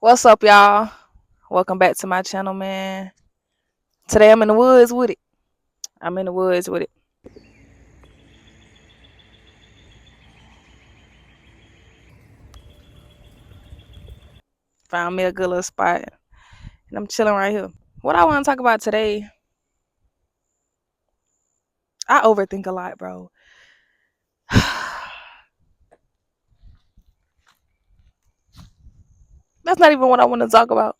What's up, y'all? Welcome back to my channel, man. Today I'm in the woods with it. I'm in the woods with it. Found me a good little spot, and I'm chilling right here. What I want to talk about today, I overthink a lot, bro. That's not even what I want to talk about.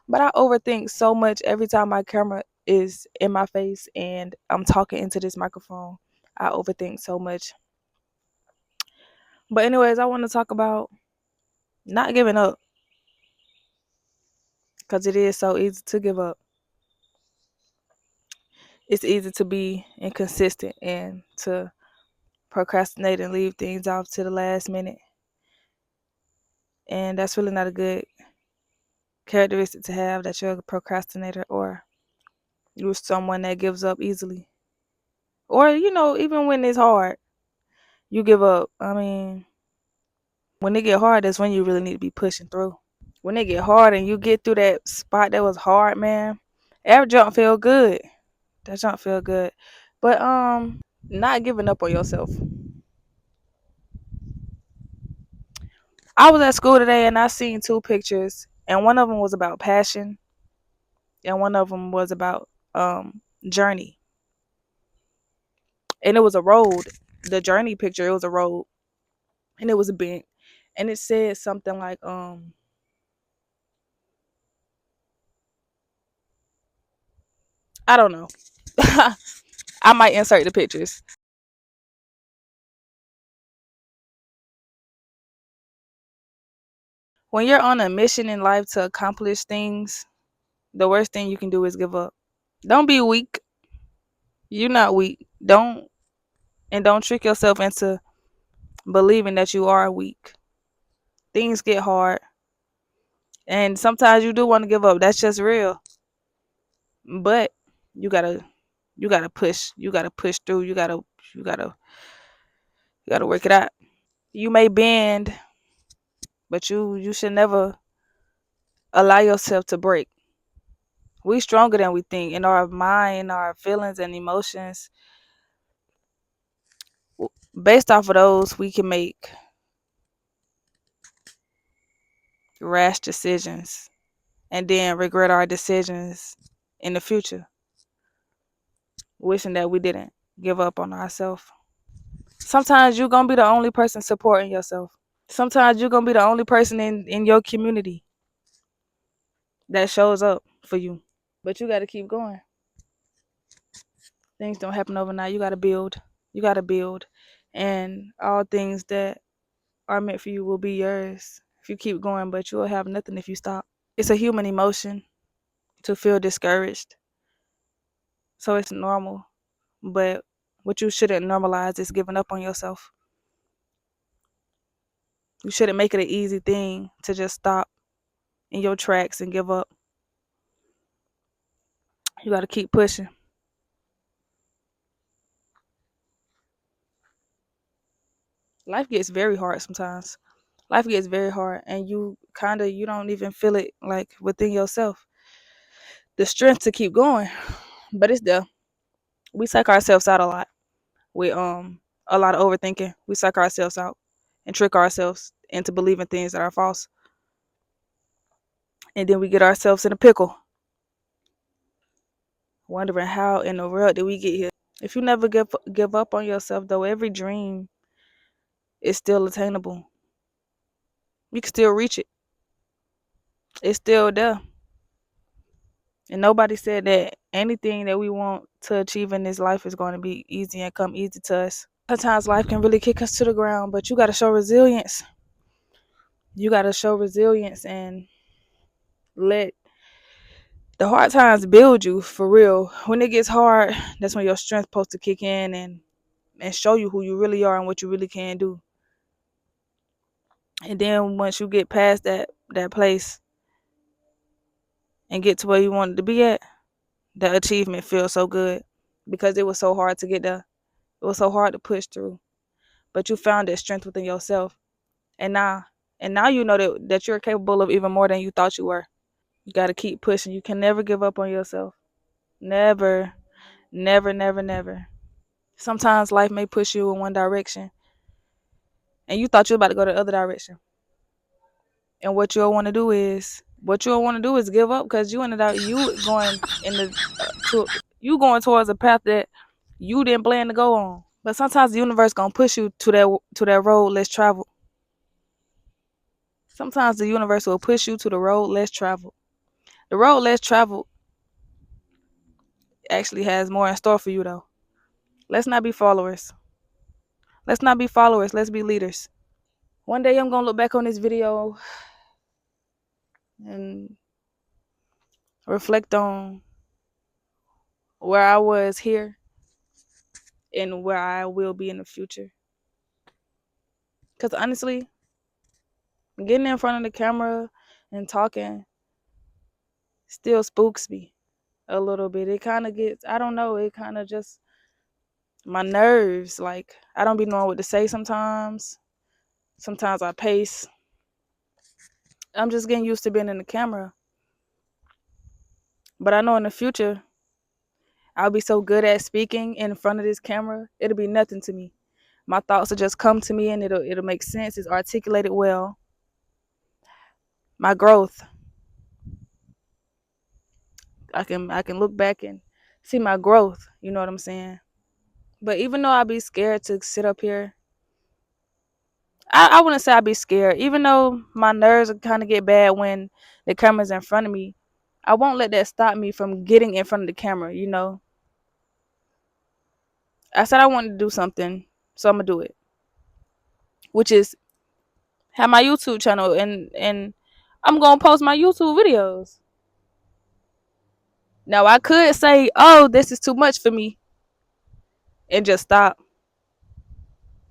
But I overthink so much every time my camera is in my face and I'm talking into this microphone. I overthink so much. But anyways, I want to talk about not giving up because it is so easy to give up. It's easy to be inconsistent and to procrastinate and leave things off to the last minute. And that's really not a good characteristic to have, that you're a procrastinator or you're someone that gives up easily. Or, even when it's hard, you give up. I mean, when it get hard, that's when you really need to be pushing through. When it get hard and you get through that spot that was hard, man, every jump feel good. That jump feel good. But not giving up on yourself. I was at school today and I seen two pictures, and one of them was about passion, and one of them was about journey. And it was a road. The journey picture, it was a road, and it was a bent, and it said something like I don't know. I might insert the pictures. When you're on a mission in life to accomplish things, the worst thing you can do is give up. Don't be weak. You're not weak. Don't trick yourself into believing that you are weak. Things get hard, and sometimes you do want to give up. That's just real. But you gotta you gotta push. You gotta push through. You gotta you gotta work it out. You may bend, but you should never allow yourself to break. We stronger than we think in our mind, our feelings and emotions. Based off of those, we can make rash decisions and then regret our decisions in the future, wishing that we didn't give up on ourselves. Sometimes you're gonna be the only person supporting yourself. Sometimes you're gonna be the only person in your community that shows up for you. But you gotta keep going. Things don't happen overnight. You gotta build. You gotta build. And all things that are meant for you will be yours if you keep going, but you will have nothing if you stop. It's a human emotion to feel discouraged. So it's normal. But what you shouldn't normalize is giving up on yourself. You shouldn't make it an easy thing to just stop in your tracks and give up. You got to keep pushing. Life gets very hard sometimes. Life gets very hard, and you don't even feel it like within yourself. The strength to keep going, but it's there. We psych ourselves out a lot with a lot of overthinking. We psych ourselves out and trick ourselves into believing things that are false, and then we get ourselves in a pickle, wondering how in the world did we get here. If you never give up on yourself, though, every dream is still attainable. You can still reach it. It's still there. And nobody said that anything that we want to achieve in this life is going to be easy and come easy to us. Sometimes life can really kick us to the ground, but you got to show resilience. You got to show resilience and let the hard times build you for real. When it gets hard, that's when your strength's supposed to kick in and show you who you really are and what you really can do. And then once you get past that place and get to where you wanted to be at, the achievement feels so good because it was so hard to get there. It was so hard to push through. But you found that strength within yourself. And now And now you know that you're capable of even more than you thought you were. You got to keep pushing. You can never give up on yourself. Never, never, never, never. Sometimes life may push you in one direction and you thought you were about to go the other direction. And what you'll want to do is give up because you ended up you going in the to you going towards a path that you didn't plan to go on. But sometimes the universe gonna push you to that road less traveled. Sometimes the universe will push you to the road less traveled. The road less traveled actually has more in store for you though. Let's not be followers. Let's not be followers. Let's be leaders. One day I'm gonna look back on this video and reflect on where I was here and where I will be in the future. Cause honestly, getting in front of the camera and talking still spooks me a little bit. It kind of gets, I don't know, it kind of just, my nerves, like, I don't be knowing what to say sometimes. Sometimes I pace. I'm just getting used to being in the camera. But I know in the future, I'll be so good at speaking in front of this camera, it'll be nothing to me. My thoughts will just come to me and it'll make sense. It's articulated well. My growth, I can look back and see my growth. You know what I'm saying? But even though I'd be scared to sit up here, I wouldn't say I'd be scared. Even though my nerves kind of get bad when the camera's in front of me, I won't let that stop me from getting in front of the camera. You know, I said I wanted to do something, so I'm gonna do it, which is have my YouTube channel and I'm gonna post my YouTube videos. Now I could say, "Oh, this is too much for me," and just stop,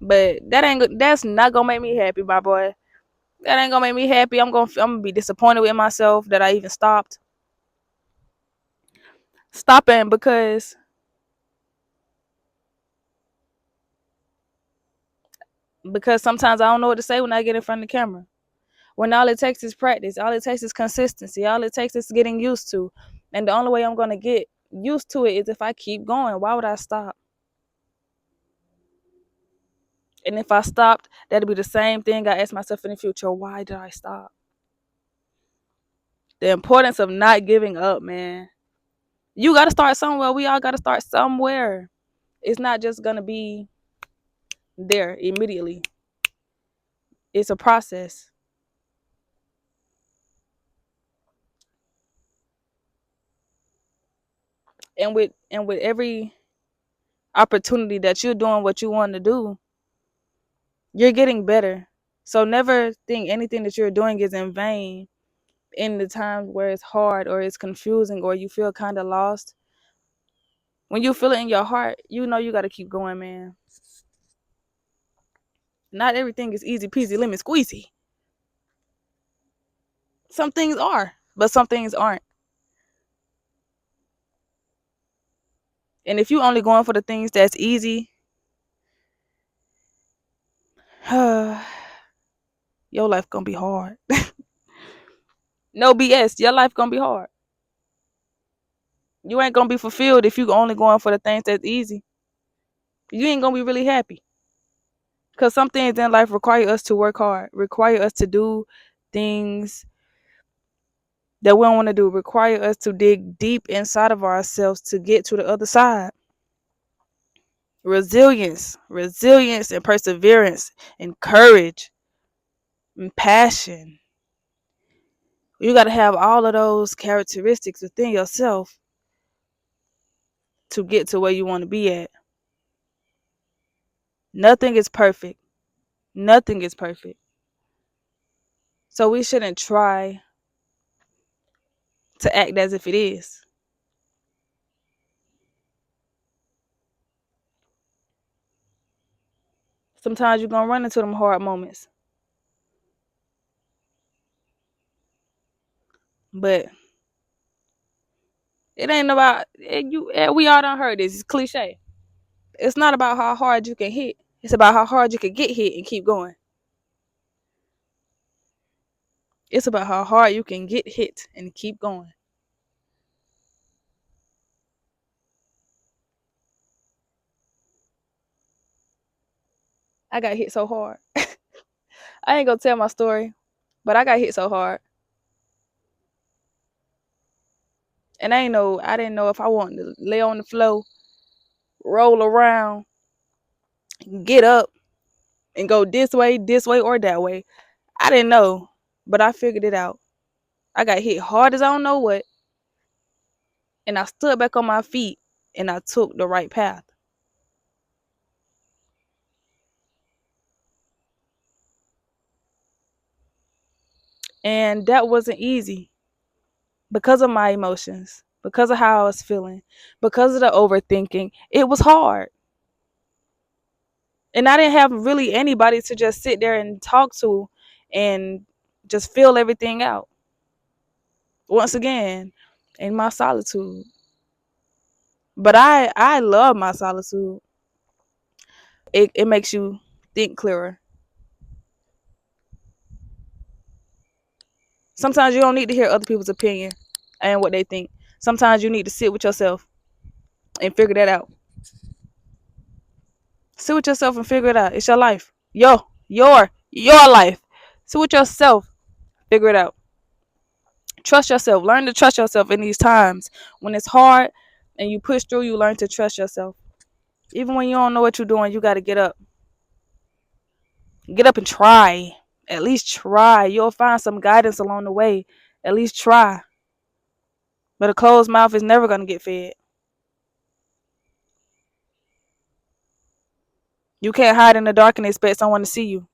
but that's not gonna make me happy, my boy. That ain't gonna make me happy. I'm gonna be disappointed with myself that I even stopped. Stopping because sometimes I don't know what to say when I get in front of the camera. When all it takes is practice, all it takes is consistency, all it takes is getting used to. And the only way I'm gonna get used to it is if I keep going. Why would I stop? And if I stopped, that'd be the same thing I ask myself in the future. Why did I stop? The importance of not giving up, man. You gotta start somewhere. We all gotta start somewhere. It's not just gonna be there immediately. It's a process. And with every opportunity that you're doing what you want to do, you're getting better. So never think anything that you're doing is in vain in the times where it's hard or it's confusing or you feel kind of lost. When you feel it in your heart, you know you got to keep going, man. Not everything is easy peasy lemon squeezy. Some things are, but some things aren't. And if you only going for the things that's easy, your life gonna be hard. No BS, your life gonna be hard. You ain't gonna be fulfilled if you only going for the things that's easy. You ain't gonna be really happy. Cause some things in life require us to work hard, require us to do things that we don't want to do, require us to dig deep inside of ourselves to get to the other side. Resilience and perseverance and courage and passion. You gotta have all of those characteristics within yourself to get to where you want to be at. Nothing is perfect. Nothing is perfect. So we shouldn't try to act as if it is. Sometimes you're gonna run into them hard moments. But it ain't about we all done heard this. It's cliche. It's not about how hard you can hit. It's about how hard you can get hit and keep going. It's about how hard you can get hit and keep going. I got hit so hard. I ain't gonna tell my story, but I got hit so hard. And I didn't know if I wanted to lay on the floor, roll around, get up, and go this way, or that way. I didn't know, but I figured it out. I got hit hard as I don't know what, and I stood back on my feet and I took the right path. And that wasn't easy because of my emotions, because of how I was feeling, because of the overthinking. It was hard. And I didn't have really anybody to just sit there and talk to and just feel everything out. Once again, in my solitude. But I love my solitude. It makes you think clearer. Sometimes you don't need to hear other people's opinion and what they think. Sometimes you need to sit with yourself and figure that out. Sit with yourself and figure it out. It's your life. Your life. Sit with yourself. Figure it out. Trust yourself. Learn to trust yourself in these times. When it's hard and you push through, you learn to trust yourself. Even when you don't know what you're doing, you got to get up. Get up and try. At least try. You'll find some guidance along the way. At least try. But a closed mouth is never going to get fed. You can't hide in the dark and expect someone to see you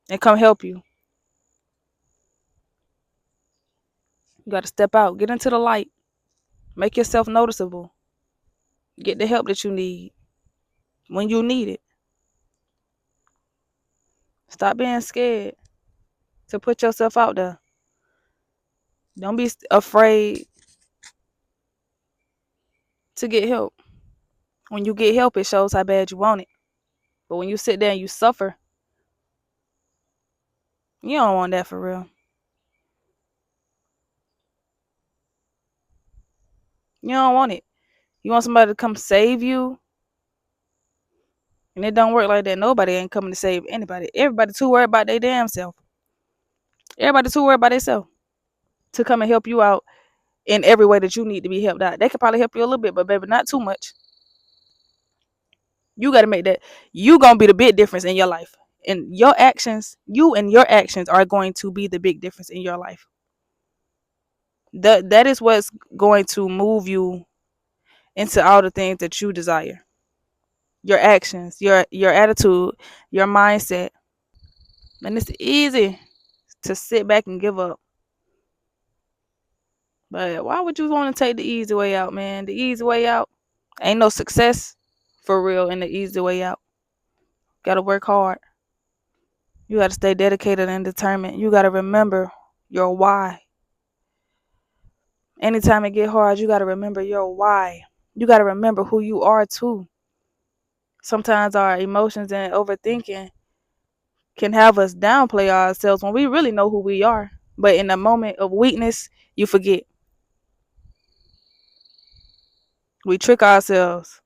and come help you. You got to step out. Get into the light. Make yourself noticeable. Get the help that you need when you need it. Stop being scared to put yourself out there. Don't be afraid to get help. When you get help, it shows how bad you want it. But when you sit there and you suffer, you don't want that for real. You don't want it. You want somebody to come save you, and it don't work like that. Nobody ain't coming to save anybody. Everybody too worried about their damn self. Everybody too worried about themselves to come and help you out in every way that you need to be helped out. They could probably help you a little bit, but baby, not too much. You got to make that. You gonna be the big difference in your life, and your actions. You and your actions are going to be the big difference in your life. That is what's going to move you into all the things that you desire. Your actions, your attitude, your mindset. And it's easy to sit back and give up. But why would you want to take the easy way out, man? The easy way out ain't no success for real in the easy way out. Gotta work hard. You gotta stay dedicated and determined. You gotta remember your why. Anytime it get hard, you gotta remember your why. You gotta remember who you are too. Sometimes our emotions and overthinking can have us downplay ourselves when we really know who we are. But in a moment of weakness, you forget. We trick ourselves.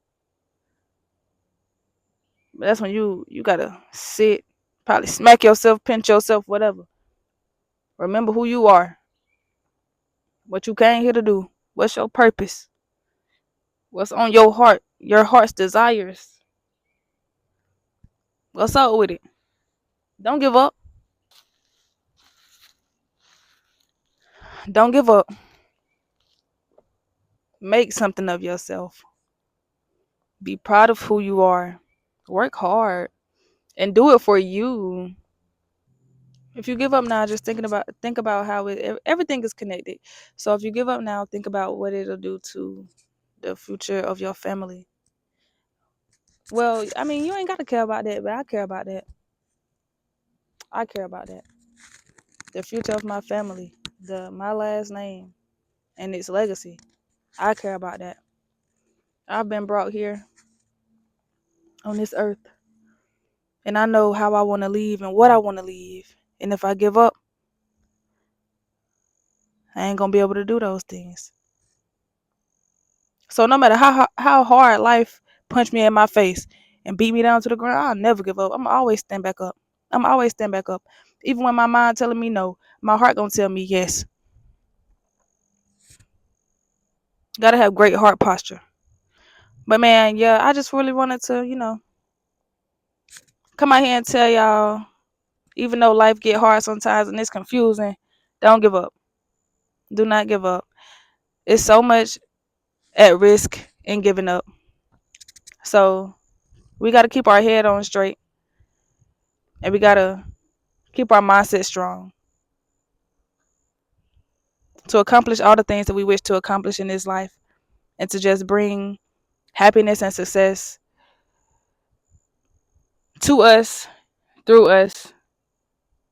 That's when you gotta sit, probably smack yourself, pinch yourself, whatever. Remember who you are, what you came here to do, what's your purpose, what's on your heart's desires. What's up with it? Don't give up. Don't give up. Make something of yourself. Be proud of who you are. Work hard and do it for you. If you give up now, just think about how everything is connected. So if you give up now, think about what it'll do to the future of your family. Well, I mean, you ain't got to care about that, but I care about that. I care about that. The future of my family, my last name and its legacy. I care about that. I've been brought here on this earth, and I know how I want to leave and what I want to leave. And if I give up, I ain't gonna be able to do those things. So no matter how hard life punched me in my face and beat me down to the ground, I'll never give up. I'm always stand back up. I'm always stand back up. Even when my mind telling me no, my heart gonna tell me yes. Gotta have great heart posture. But man, yeah, I just really wanted to, come out here and tell y'all, even though life get hard sometimes and it's confusing, don't give up. Do not give up. It's so much at risk in giving up. So we gotta keep our head on straight, and we gotta keep our mindset strong to accomplish all the things that we wish to accomplish in this life, and to just bring happiness and success to us, through us,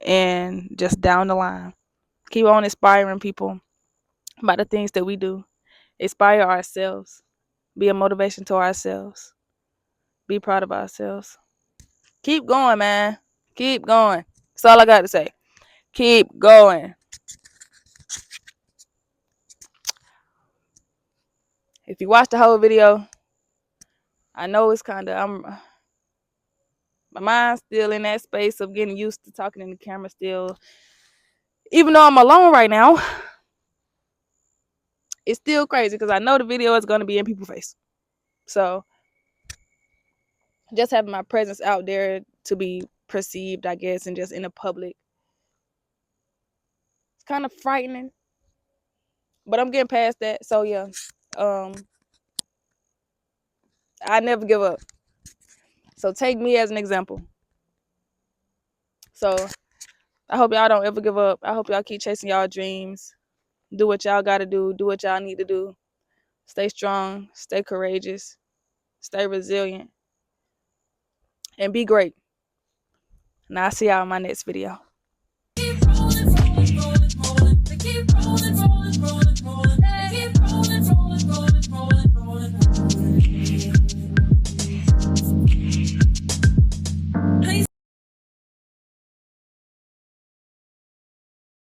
and just down the line. Keep on inspiring people about the things that we do. Inspire ourselves. Be a motivation to ourselves. Be proud of ourselves. Keep going, man. Keep going. That's all I got to say. Keep going. If you watch the whole video, I know it's kind of my mind's still in that space of getting used to talking in the camera still. Even though I'm alone right now, it's still crazy because I know the video is going to be in people's face. So just having my presence out there to be perceived, I guess, and just in the public, it's kind of frightening. But I'm getting past that. So yeah, I never give up. So take me as an example. So I hope y'all don't ever give up. I hope y'all keep chasing y'all dreams. Do what y'all got to do. Do what y'all need to do. Stay strong. Stay courageous. Stay resilient. And be great. And I'll see y'all in my next video.